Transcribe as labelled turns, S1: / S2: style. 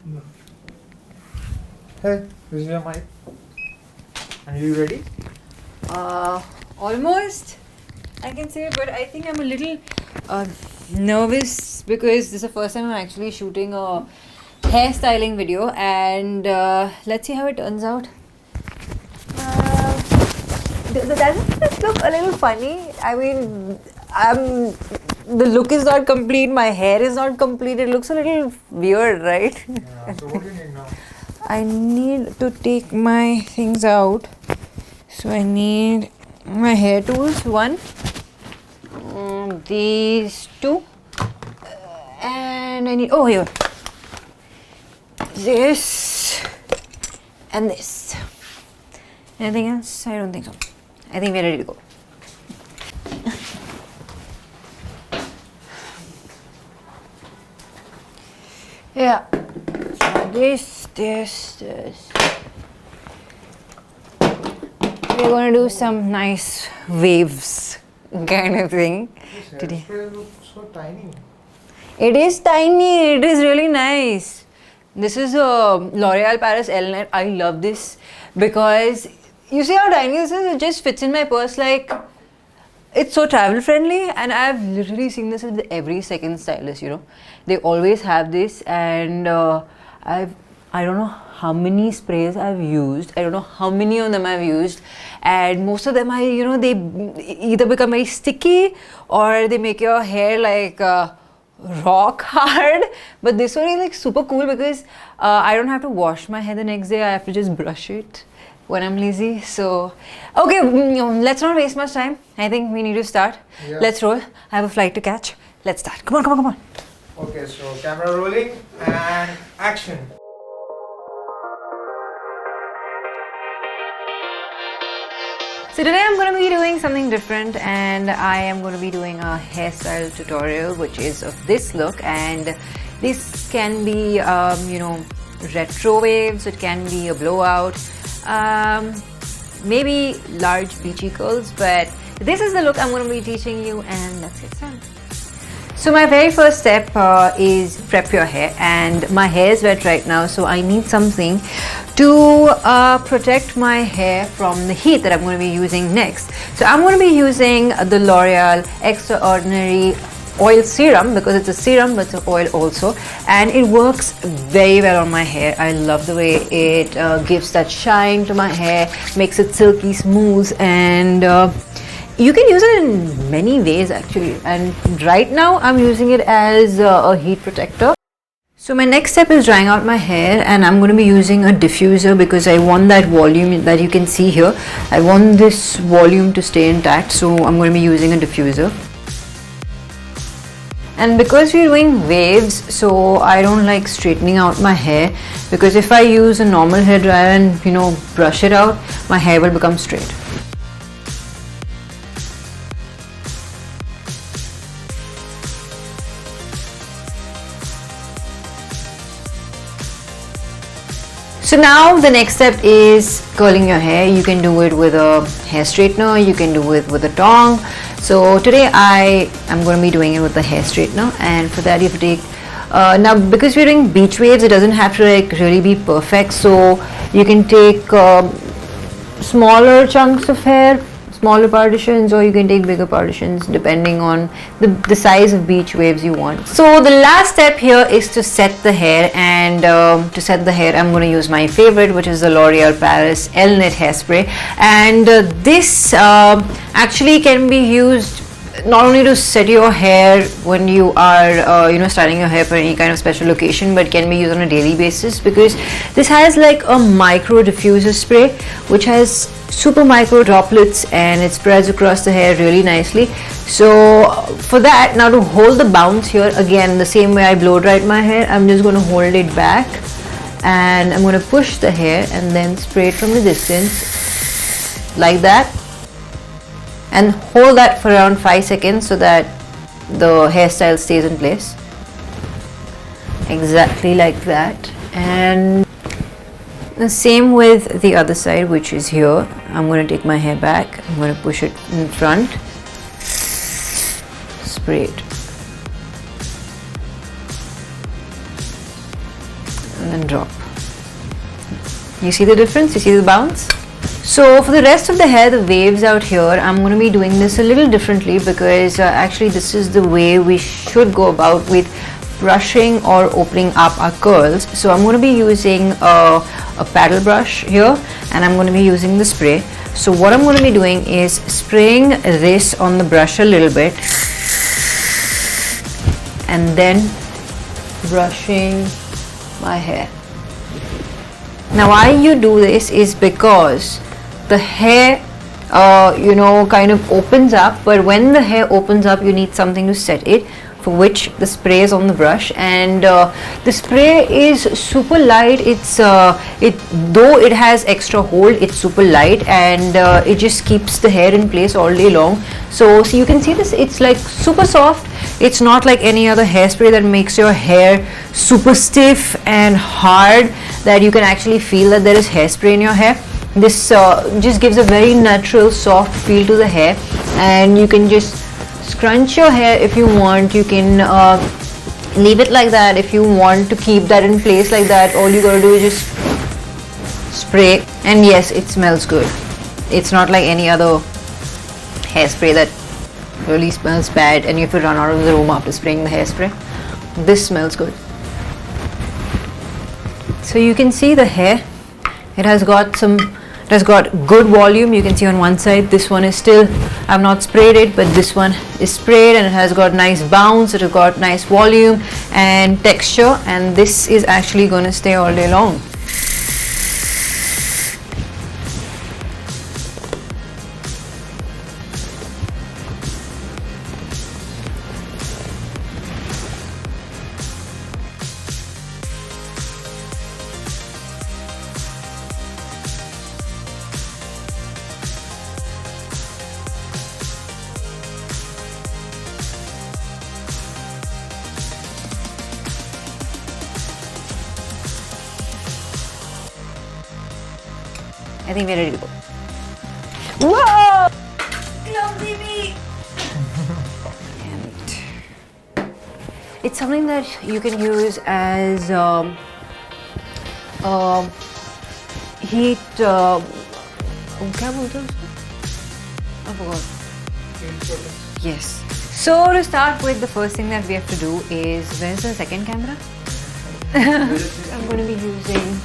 S1: No. Hey, this is your mic. Are you ready?
S2: Almost, I can say, but I think I'm a little nervous because this is the first time I'm actually shooting a hairstyling video, and let's see how it turns out. Doesn't this look a little funny? I mean, the look is not complete, my hair is not complete, it looks a little weird, right?
S1: Yeah, so what do you need now?
S2: I need to take my things out. So I need my hair tools, one, these two, and I need, oh here, this and this. Anything else? I don't think so. I think we're ready to go. Yeah, this. We're going to do some nice waves kind of thing
S1: This
S2: today.
S1: hairspray looks so tiny.
S2: It is tiny, it is really nice. This is a L'Oreal Paris Elnet. I love this because you see how tiny this is? It just fits in my purse like it's so travel friendly, and I've literally seen this with every second stylist, you know. They always have this, and I don't know how many sprays I've used. I don't know how many of them I've used, and most of them they either become very sticky or they make your hair like rock hard. But this one is like super cool because I don't have to wash my hair the next day. I have to just brush it when I'm lazy. So okay, let's not waste much time. I think we need to start.
S1: Yeah.
S2: Let's roll. I have a flight to catch. Let's start. Come on.
S1: Okay, so camera rolling and action.
S2: So today I'm going to be doing something different, and I am going to be doing a hairstyle tutorial which is of this look, and this can be retro waves, it can be a blowout, maybe large beachy curls, but this is the look I'm going to be teaching you, and let's get started. So my very first step is prep your hair, and my hair is wet right now, so I need something to protect my hair from the heat that I'm going to be using next. So I'm going to be using the L'Oreal Extraordinary Oil Serum because it's a serum but it's an oil also, and it works very well on my hair. I love the way it gives that shine to my hair, makes it silky smooth, and you can use it in many ways actually, and right now I'm using it as a heat protector. So my next step is drying out my hair, and I'm going to be using a diffuser because I want that volume that you can see here. I want this volume to stay intact, so I'm going to be using a diffuser. And because we're doing waves, so I don't like straightening out my hair, because if I use a normal hair dryer and brush it out, my hair will become straight. So now the next step is curling your hair. You can do it with a hair straightener, you can do it with a tong. So today I am going to be doing it with the hair straightener, and for that you have to take now, because we're doing beach waves, it doesn't have to like really be perfect, so you can take smaller chunks of hair, smaller partitions, or you can take bigger partitions depending on the size of beach waves you want. So the last step here is to set the hair, and to set the hair I'm going to use my favorite, which is the L'Oreal Paris Elnet hairspray, and this actually can be used not only to set your hair when you are styling your hair for any kind of special occasion, but can be used on a daily basis because this has like a micro diffuser spray which has super micro droplets, and it spreads across the hair really nicely. So for that, now to hold the bounce here, again the same way I blow dried my hair, I'm just going to hold it back, and I'm going to push the hair and then spray it from the distance like that, and hold that for around 5 seconds so that the hairstyle stays in place, exactly like that. And the same with the other side, which is here. I'm going to take my hair back, I'm going to push it in front, spray it. and then drop. You see the difference? You see the bounce? So for the rest of the hair, the waves out here, I'm going to be doing this a little differently because actually this is the way we should go about with brushing or opening up our curls. So I'm going to be using a paddle brush here, and I'm going to be using the spray. So what I'm going to be doing is spraying this on the brush a little bit and then brushing my hair. Now why you do this is because the hair kind of opens up, but when the hair opens up you need something to set it, for which the spray is on the brush. And the spray is super light. Though it has extra hold, it's super light, and it just keeps the hair in place all day long. So you can see this, it's like super soft. It's not like any other hairspray that makes your hair super stiff and hard that you can actually feel that there is hairspray in your hair. This just gives a very natural soft feel to the hair, and you can just scrunch your hair if you want. You can leave it like that if you want to keep that in place like that. All you gotta do is just spray, and yes, it smells good. It's not like any other hairspray that really smells bad and you have to run out of the room after spraying the hairspray. This smells good. So you can see the hair, it has got good volume. You can see on one side, this one is still, I've not sprayed it, but this one is sprayed and it has got nice bounce, it has got nice volume and texture, and this is actually going to stay all day long. I think we're ready to go. Whoa! Clumsy me! And it's something that you can use as heat. I forgot. Yes. So to start with, the first thing that we have to do is, where's the second camera? I'm going to be using